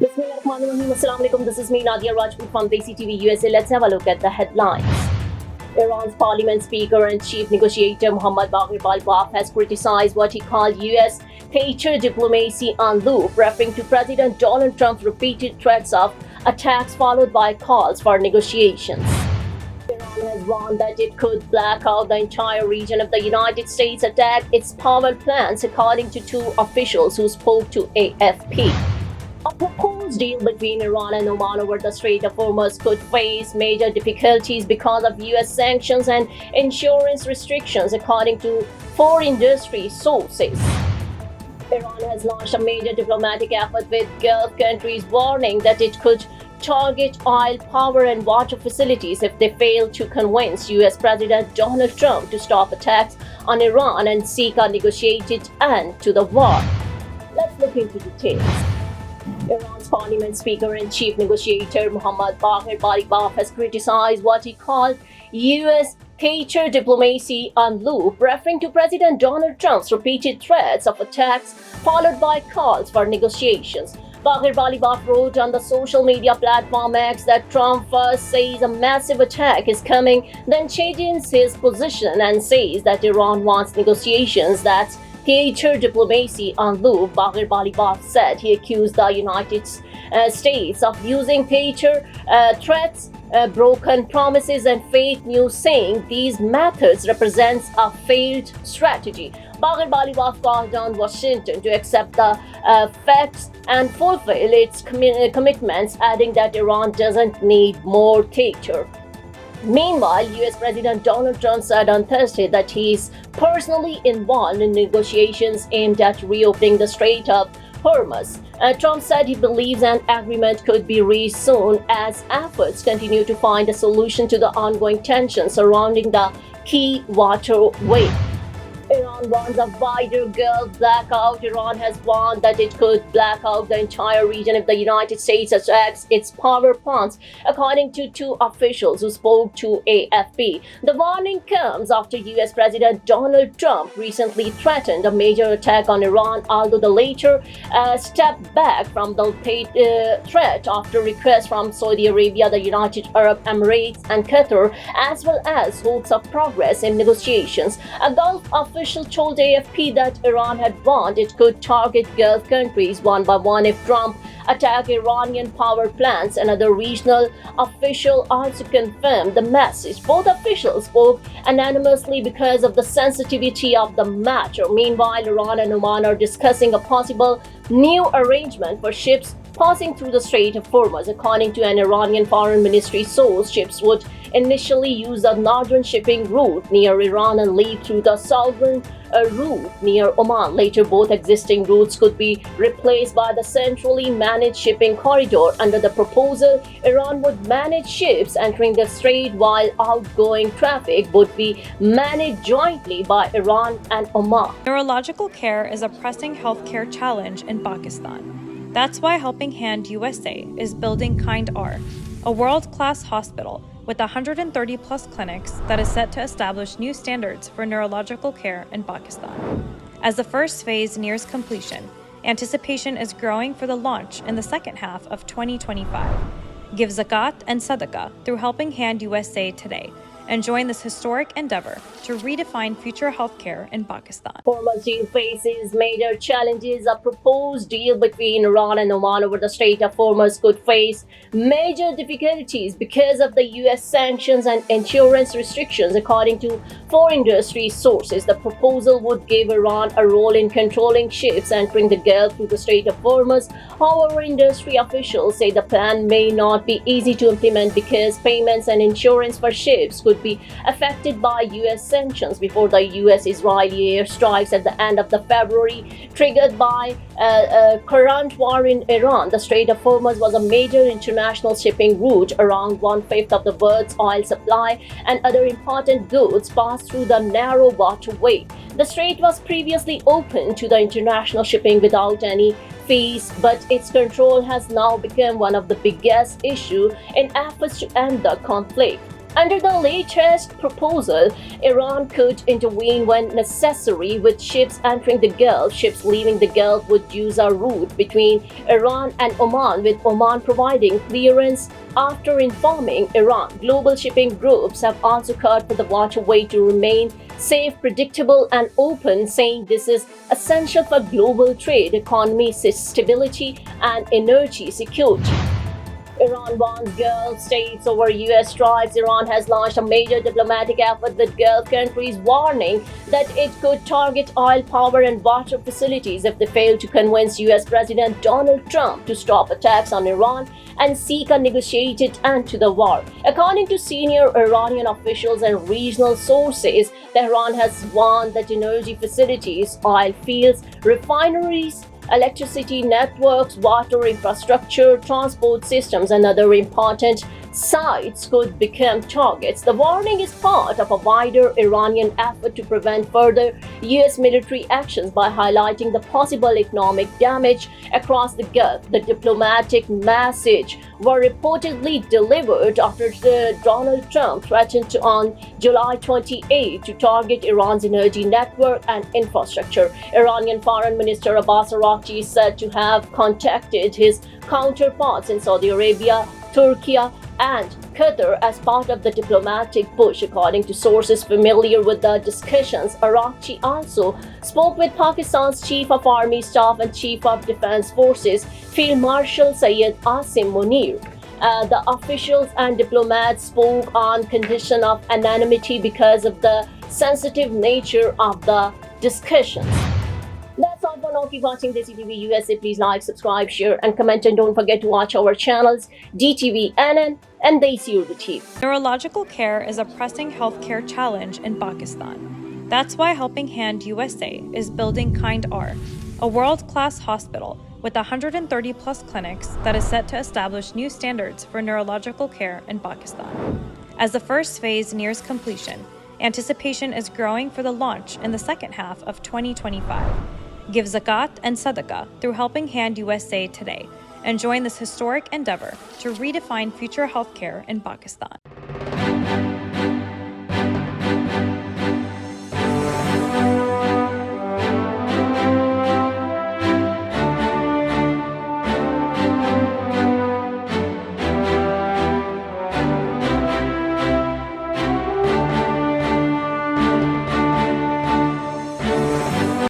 Bismillahirrahmanirrahim. This is me, Nadia Rajput from DESI TV USA. Let's have a look at the headlines. Iran's parliament speaker and chief negotiator Mohammad Baghir Balbaf has criticized what he called U.S. theater diplomacy en loop, referring to President Donald Trump's repeated threats of attacks followed by calls for negotiations. Iran has warned that it could black out the entire region if the United States attack its power plants, according to two officials who spoke to AFP. A proposed deal between Iran and Oman over the Strait of Hormuz could face major difficulties because of U.S. sanctions and insurance restrictions, according to foreign industry sources. Iran has launched a major diplomatic effort with Gulf countries, warning that it could target oil, power, and water facilities if they fail to convince U.S. President Donald Trump to stop attacks on Iran and seek a negotiated end to the war. Let's look into details. Iran's parliament speaker and chief negotiator Mohammad Baghir Balbaf has criticized what he called U.S. theater diplomacy en loop, referring to President Donald Trump's repeated threats of attacks followed by calls for negotiations. Baghir Balbaf wrote on the social media platform X that Trump first says a massive attack is coming, then changes his position and says that Iran wants negotiations. That's theater diplomacy en loop, Baghir Balbaf said. He accused the United States of using theater threats, broken promises, and fake news, saying these methods represents a failed strategy. Baghir Balbaf called on Washington to accept the facts and fulfill its commitments, adding that Iran doesn't need more theater. Meanwhile, U.S. President Donald Trump said on Thursday that he is personally involved in negotiations aimed at reopening the Strait of Hormuz. Trump said he believes an agreement could be reached soon as efforts continue to find a solution to the ongoing tensions surrounding the key waterway. Iran warns a wider Gulf blackout. Iran has warned that it could black out the entire region if the United States attacks its power plants, according to two officials who spoke to AFP. The warning comes after U.S. President Donald Trump recently threatened a major attack on Iran, although the latter stepped back from the threat after requests from Saudi Arabia, the United Arab Emirates, and Qatar, as well as hopes of progress in negotiations. A Gulf official told AFP that Iran had warned it could target Gulf countries one by one if Trump attacked Iranian power plants. Another regional official also confirmed the message. Both officials spoke anonymously because of the sensitivity of the matter. Meanwhile, Iran and Oman are discussing a possible new arrangement for ships passing through the Strait of Hormuz. According to an Iranian foreign ministry source, ships would initially use the northern shipping route near Iran and leave through the southern route near Oman. Later, both existing routes could be replaced by the centrally managed shipping corridor. Under the proposal, Iran would manage ships entering the strait, while outgoing traffic would be managed jointly by Iran and Oman. Neurological care is a pressing healthcare challenge in Pakistan. That's why Helping Hand USA is building Kind R, a world-class hospital with 130 plus clinics that is set to establish new standards for neurological care in Pakistan. As the first phase nears completion, anticipation is growing for the launch in the second half of 2025. Give zakat and sadaqah through Helping Hand USA today and join this historic endeavor to redefine future healthcare in Pakistan. Hormuz deal faces major challenges. A proposed deal between Iran and Oman over the Strait of Hormuz could face major difficulties because of the U.S. sanctions and insurance restrictions, according to foreign industry sources. The proposal would give Iran a role in controlling ships entering the Gulf through the Strait of Hormuz. However, industry officials say the plan may not be easy to implement because payments and insurance for ships could be affected by U.S. sanctions before the U.S.-Israeli airstrikes at the end of the February, triggered by current war in Iran. The Strait of Hormuz was a major international shipping route. Around 1/5 of the world's oil supply and other important goods pass through the narrow waterway. The strait was previously open to the international shipping without any fees, but its control has now become one of the biggest issues in efforts to end the conflict. Under the latest proposal, Iran could intervene when necessary with ships entering the Gulf. Ships leaving the Gulf would use a route between Iran and Oman, with Oman providing clearance after informing Iran. Global shipping groups have also called for the waterway to remain safe, predictable, and open, saying this is essential for global trade, economy stability, and energy security. Iran warns Gulf states over U.S. strikes. Iran has launched a major diplomatic effort with Gulf countries, warning that it could target oil, power, and water facilities if they fail to convince U.S. President Donald Trump to stop attacks on Iran and seek a negotiated end to the war. According to senior Iranian officials and regional sources, Tehran has warned that energy facilities, oil fields, refineries, electricity networks, water infrastructure, transport systems, and other important sites could become targets. The warning is part of a wider Iranian effort to prevent further U.S. military actions by highlighting the possible economic damage across the Gulf. The diplomatic message were reportedly delivered after Donald Trump threatened on July 28 to target Iran's energy network and infrastructure. Iranian Foreign Minister Abbas Araghchi is said to have contacted his counterparts in Saudi Arabia, Turkey, and Qatar as part of the diplomatic push. According to sources familiar with the discussions, Araghchi also spoke with Pakistan's Chief of Army Staff and Chief of Defense Forces, Field Marshal Syed Asim Munir. The officials and diplomats spoke on condition of anonymity because of the sensitive nature of the discussions. That's all for now. Keep watching DESI TV USA. Please like, subscribe, share, and comment. And don't forget to watch our channels DTV NN and DESI Urdu TV. Neurological care is a pressing healthcare challenge in Pakistan. That's why Helping Hand USA is building Kind R, a world-class hospital with 130 plus clinics that is set to establish new standards for neurological care in Pakistan. As the first phase nears completion, anticipation is growing for the launch in the second half of 2025. Give zakat and sadaqah through Helping Hand USA today and join this historic endeavor to redefine future healthcare in Pakistan.